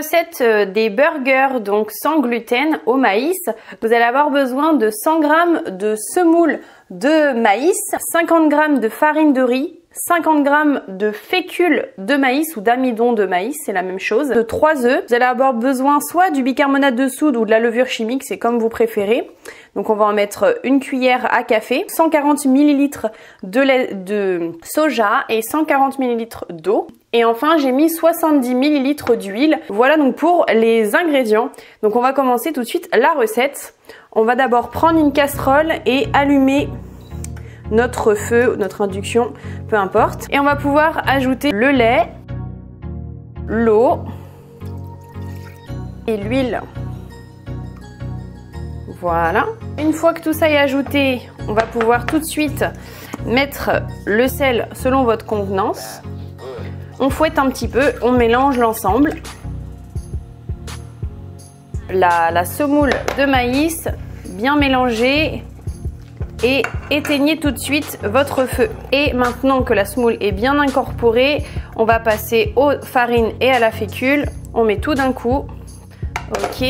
recette des burgers donc sans gluten au maïs, vous allez avoir besoin de 100 g de semoule de maïs, 50 g de farine de riz, 50 g de fécule de maïs ou d'amidon de maïs, c'est la même chose, de 3 œufs. Vous allez avoir besoin soit du bicarbonate de soude ou de la levure chimique, c'est comme vous préférez. Donc on va en mettre une cuillère à café, 140 ml de soja et 140 ml d'eau. Et enfin j'ai mis 70 ml d'huile. Voilà donc pour les ingrédients. Donc on va commencer tout de suite la recette. On va d'abord prendre une casserole et allumer notre feu, notre induction, peu importe. Et on va pouvoir ajouter le lait, l'eau et l'huile. Voilà. Une fois que tout ça est ajouté, on va pouvoir tout de suite mettre le sel selon votre convenance. On fouette un petit peu, on mélange l'ensemble. La semoule de maïs bien mélangée. Et éteignez tout de suite votre feu. Et maintenant que la semoule est bien incorporée, on va passer aux farines et à la fécule. On met tout d'un coup. Ok.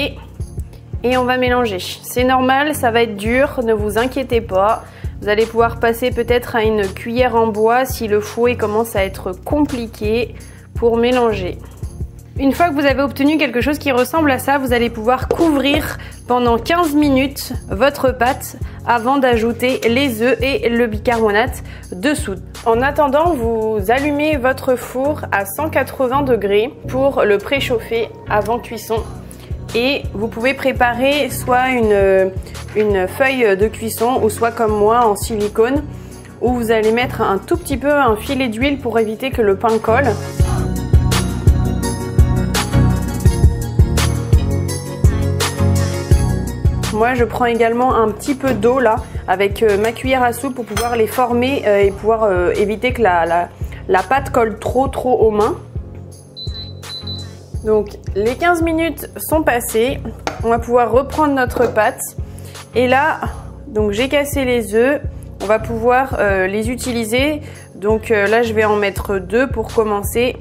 Et on va mélanger. C'est normal, ça va être dur, ne vous inquiétez pas. Vous allez pouvoir passer peut-être à une cuillère en bois si le fouet commence à être compliqué pour mélanger. Une fois que vous avez obtenu quelque chose qui ressemble à ça, vous allez pouvoir couvrir pendant 15 minutes votre pâte avant d'ajouter les œufs et le bicarbonate de soude. En attendant, vous allumez votre four à 180 degrés pour le préchauffer avant cuisson. Et vous pouvez préparer soit une feuille de cuisson ou soit comme moi en silicone où vous allez mettre un tout petit peu un filet d'huile pour éviter que le pain colle. Moi, je prends également un petit peu d'eau là avec ma cuillère à soupe pour pouvoir les former et pouvoir éviter que la pâte colle trop aux mains. Donc, les 15 minutes sont passées. On va pouvoir reprendre notre pâte. Et là, donc j'ai cassé les œufs. On va pouvoir les utiliser. Donc là, je vais en mettre 2 pour commencer.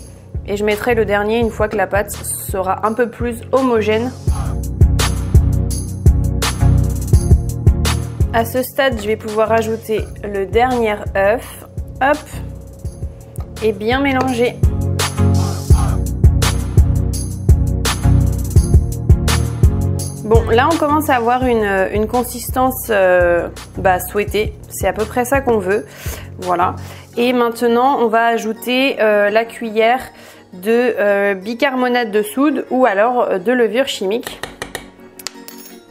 Et je mettrai le dernier une fois que la pâte sera un peu plus homogène. À ce stade, je vais pouvoir ajouter le dernier œuf, hop, et bien mélanger. Bon, là on commence à avoir une consistance souhaitée, c'est à peu près ça qu'on veut, voilà. Et maintenant, on va ajouter la cuillère de bicarbonate de soude ou alors de levure chimique,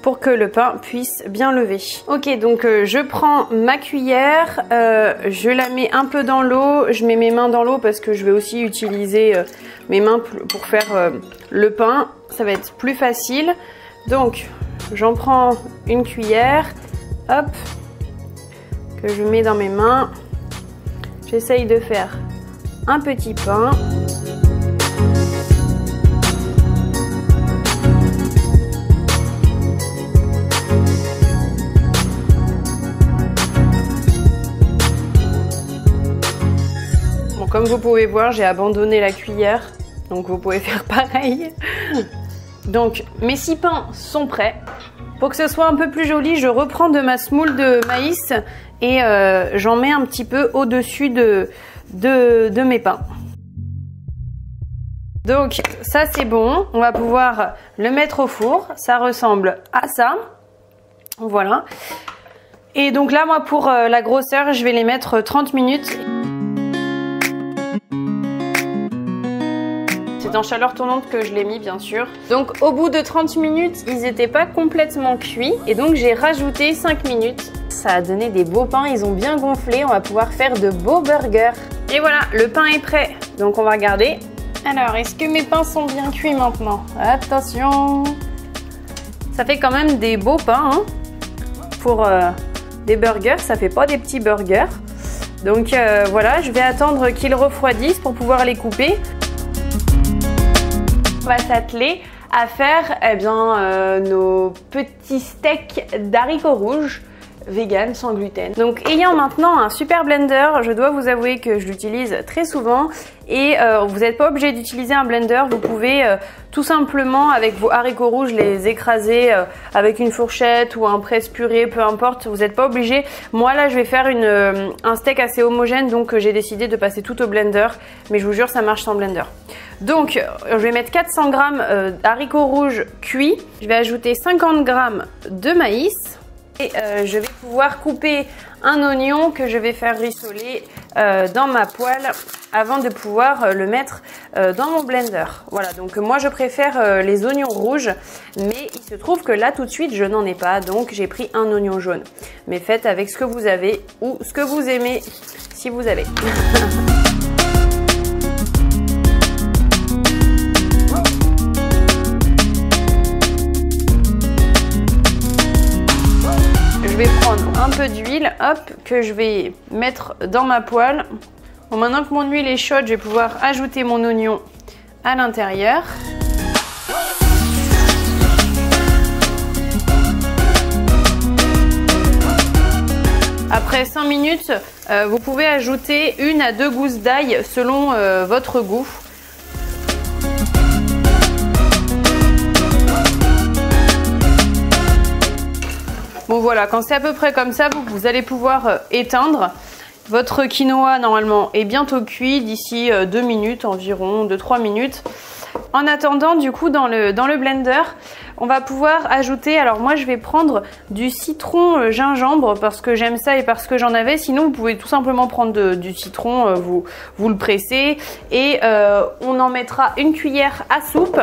pour que le pain puisse bien lever. Ok, donc je prends ma cuillère, je la mets un peu dans l'eau, je mets mes mains dans l'eau parce que je vais aussi utiliser mes mains pour faire le pain, ça va être plus facile. Donc j'en prends une cuillère, hop, que je mets dans mes mains, j'essaye de faire un petit pain. Comme vous pouvez voir, j'ai abandonné la cuillère, donc vous pouvez faire pareil. Donc mes 6 pains sont prêts. Pour que ce soit un peu plus joli, je reprends de ma semoule de maïs et j'en mets un petit peu au-dessus de mes pains. Donc ça c'est bon, on va pouvoir le mettre au four. Ça ressemble à ça, voilà. Et donc là, moi pour la grosseur, je vais les mettre 30 minutes. C'est en chaleur tournante que je l'ai mis, bien sûr. Donc au bout de 30 minutes, ils n'étaient pas complètement cuits. Et donc j'ai rajouté 5 minutes. Ça a donné des beaux pains, ils ont bien gonflé. On va pouvoir faire de beaux burgers. Et voilà, le pain est prêt. Donc on va regarder. Alors, est-ce que mes pains sont bien cuits maintenant? Attention! Ça fait quand même des beaux pains, hein. Pour des burgers, ça fait pas des petits burgers. Donc voilà, je vais attendre qu'ils refroidissent pour pouvoir les couper. On va s'atteler à faire nos petits steaks d'haricots rouges. vegan, sans gluten. Donc ayant maintenant un super blender, je dois vous avouer que je l'utilise très souvent et vous n'êtes pas obligé d'utiliser un blender, vous pouvez tout simplement avec vos haricots rouges les écraser avec une fourchette ou un presse-purée, peu importe, vous n'êtes pas obligé. Moi là je vais faire un steak assez homogène, donc j'ai décidé de passer tout au blender, mais je vous jure ça marche sans blender. Donc je vais mettre 400 g d'haricots rouges cuits, je vais ajouter 50 g de maïs. Et je vais pouvoir couper un oignon que je vais faire rissoler dans ma poêle avant de pouvoir le mettre dans mon blender. Voilà, donc moi je préfère les oignons rouges, mais il se trouve que là tout de suite je n'en ai pas, donc j'ai pris un oignon jaune. Mais faites avec ce que vous avez ou ce que vous aimez si vous avez. Je vais prendre un peu d'huile, hop, que je vais mettre dans ma poêle. Bon, maintenant que mon huile est chaude, je vais pouvoir ajouter mon oignon à l'intérieur. Après 5 minutes, vous pouvez ajouter 1 à 2 gousses d'ail selon votre goût. Bon voilà, quand c'est à peu près comme ça, vous allez pouvoir éteindre. Votre quinoa normalement est bientôt cuit d'ici 2 minutes environ, 2-3 minutes. En attendant, du coup, dans le blender, on va pouvoir ajouter, alors moi je vais prendre du citron gingembre parce que j'aime ça et parce que j'en avais. Sinon, vous pouvez tout simplement prendre du citron, vous le pressez et on en mettra 1 cuillère à soupe.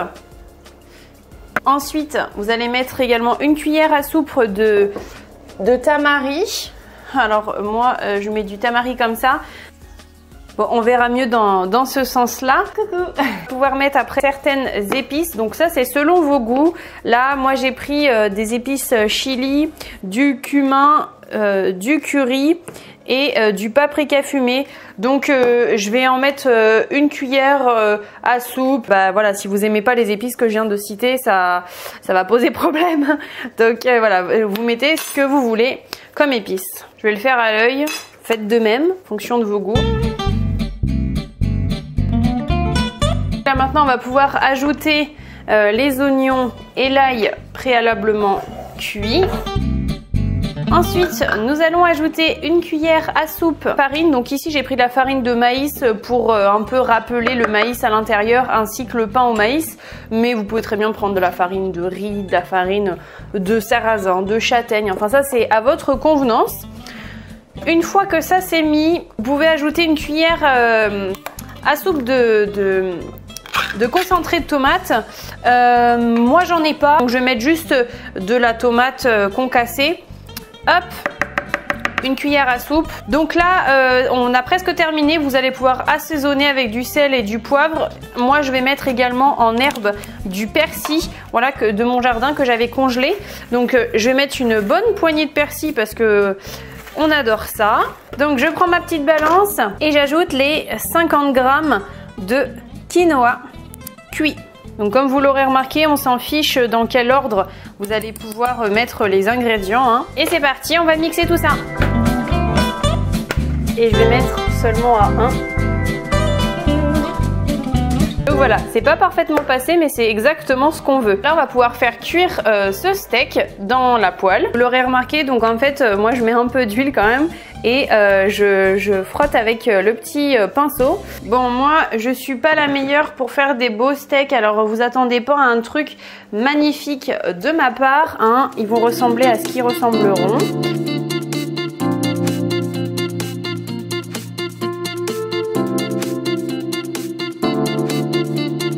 Ensuite, vous allez mettre également 1 cuillère à soupe de tamari. Alors moi, je mets du tamari comme ça. Bon, on verra mieux dans ce sens-là. Pouvoir mettre après certaines épices. Donc ça, c'est selon vos goûts. Là, moi, j'ai pris des épices chili, du cumin, du curry et du paprika fumé. Donc je vais en mettre 1 cuillère à soupe. Bah voilà, si vous aimez pas les épices que je viens de citer, ça va poser problème. Donc voilà, vous mettez ce que vous voulez comme épices. Je vais le faire à l'œil. Faites de même, en fonction de vos goûts. Là maintenant, on va pouvoir ajouter les oignons et l'ail préalablement cuits. Ensuite, nous allons ajouter 1 cuillère à soupe de farine. Donc ici, j'ai pris de la farine de maïs pour un peu rappeler le maïs à l'intérieur ainsi que le pain au maïs. Mais vous pouvez très bien prendre de la farine de riz, de la farine de sarrasin, de châtaigne. Enfin ça, c'est à votre convenance. Une fois que ça c'est mis, vous pouvez ajouter 1 cuillère à soupe de concentré de tomate. Moi, j'en ai pas. Donc je vais mettre juste de la tomate concassée. Hop, 1 cuillère à soupe. Donc là, on a presque terminé. Vous allez pouvoir assaisonner avec du sel et du poivre. Moi, je vais mettre également en herbe du persil, voilà, de mon jardin que j'avais congelé. Donc, je vais mettre une bonne poignée de persil parce que on adore ça. Donc, je prends ma petite balance et j'ajoute les 50 g de quinoa cuit. Donc comme vous l'aurez remarqué, on s'en fiche dans quel ordre vous allez pouvoir mettre les ingrédients, hein. Et c'est parti, on va mixer tout ça. Et je vais mettre seulement à 1. Donc voilà, c'est pas parfaitement passé, mais c'est exactement ce qu'on veut. Là, on va pouvoir faire cuire ce steak dans la poêle. Vous l'aurez remarqué, donc en fait, moi je mets un peu d'huile quand même et je frotte avec le petit pinceau. Bon, moi, je suis pas la meilleure pour faire des beaux steaks, alors vous attendez pas à un truc magnifique de ma part, hein. Ils vont ressembler à ce qu'ils ressembleront.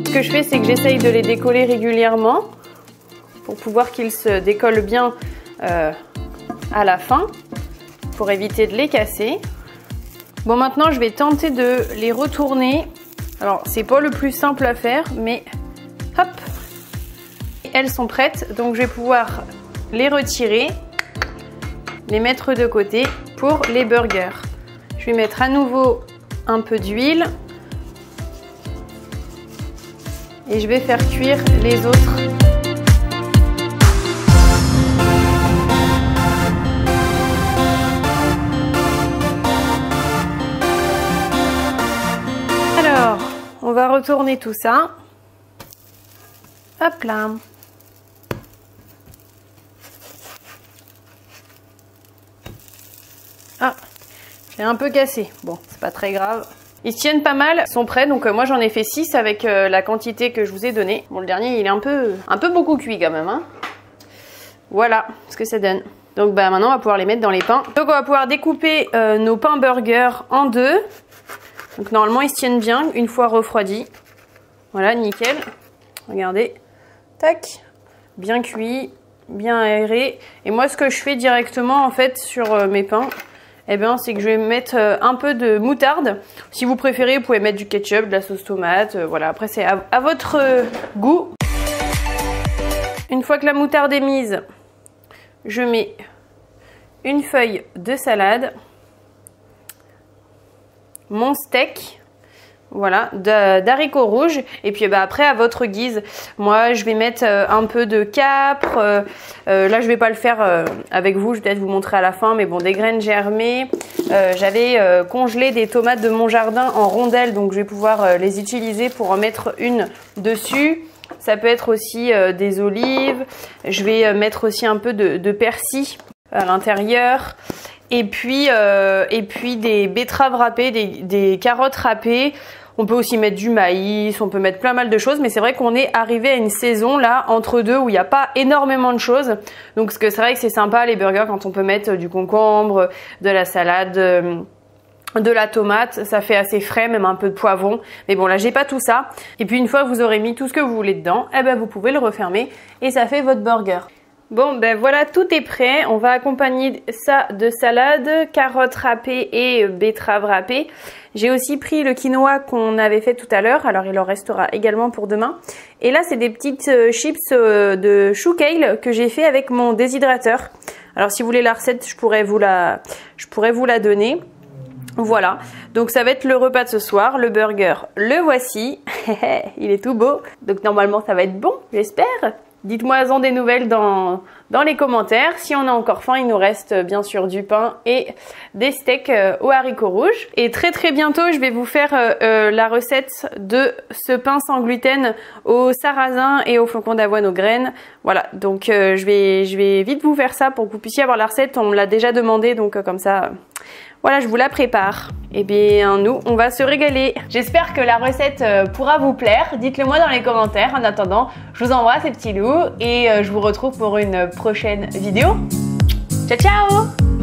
Ce que je fais, c'est que j'essaye de les décoller régulièrement pour pouvoir qu'ils se décollent bien à la fin, pour éviter de les casser. Bon, maintenant je vais tenter de les retourner. Alors c'est pas le plus simple à faire, mais hop, elles sont prêtes, donc je vais pouvoir les retirer, les mettre de côté pour les burgers. Je vais mettre à nouveau un peu d'huile. Et je vais faire cuire les autres. va retourner tout ça. Hop là. Ah, j'ai un peu cassé. Bon, c'est pas très grave. Ils se tiennent pas mal, ils sont prêts, donc moi j'en ai fait 6 avec la quantité que je vous ai donnée. Bon, le dernier il est un peu beaucoup cuit quand même, hein. Voilà ce que ça donne. Donc bah maintenant on va pouvoir les mettre dans les pains. Donc on va pouvoir découper nos pains burgers en deux. Donc normalement ils se tiennent bien une fois refroidis. Voilà, nickel. Regardez. Tac. Bien cuit, bien aéré. Et moi ce que je fais directement en fait sur mes pains, eh bien, c'est que je vais mettre un peu de moutarde. Si vous préférez, vous pouvez mettre du ketchup, de la sauce tomate. Voilà, après c'est à votre goût. Une fois que la moutarde est mise, je mets une feuille de salade, mon steak, voilà, d'haricots rouges. Et puis bah, après, à votre guise, moi je vais mettre un peu de capre. Là, je vais pas le faire avec vous, je vais peut-être vous montrer à la fin. Mais bon, des graines germées. J'avais congelé des tomates de mon jardin en rondelles, donc je vais pouvoir les utiliser pour en mettre une dessus. Ça peut être aussi des olives. Je vais mettre aussi un peu de persil à l'intérieur. Et puis des betteraves râpées, des carottes râpées. On peut aussi mettre du maïs, on peut mettre plein mal de choses. Mais c'est vrai qu'on est arrivé à une saison là, entre deux, où il n'y a pas énormément de choses. Donc c'est vrai que c'est sympa les burgers quand on peut mettre du concombre, de la salade, de la tomate. Ça fait assez frais, même un peu de poivron. Mais bon là j'ai pas tout ça. Et puis une fois que vous aurez mis tout ce que vous voulez dedans, eh ben vous pouvez le refermer et ça fait votre burger. Bon ben voilà, tout est prêt. On va accompagner ça de salade, carottes râpées et betteraves râpées. J'ai aussi pris le quinoa qu'on avait fait tout à l'heure, alors il en restera également pour demain. Et là c'est des petites chips de chou kale que j'ai fait avec mon déshydrateur. Alors si vous voulez la recette, je pourrais vous la donner. Voilà, donc ça va être le repas de ce soir, le burger, le voici. Il est tout beau, donc normalement ça va être bon, j'espère. Dites-moi-en des nouvelles dans les commentaires. Si on a encore faim, il nous reste bien sûr du pain et des steaks aux haricots rouges. Et très très bientôt, je vais vous faire la recette de ce pain sans gluten au sarrasin et aux flocons d'avoine aux graines. Voilà, donc je vais vite vous faire ça pour que vous puissiez avoir la recette. On me l'a déjà demandé, donc comme ça... Voilà, je vous la prépare. Et bien, nous, on va se régaler. J'espère que la recette pourra vous plaire. Dites-le moi dans les commentaires. En attendant, je vous embrasse les petits loups et je vous retrouve pour une prochaine vidéo. Ciao, ciao!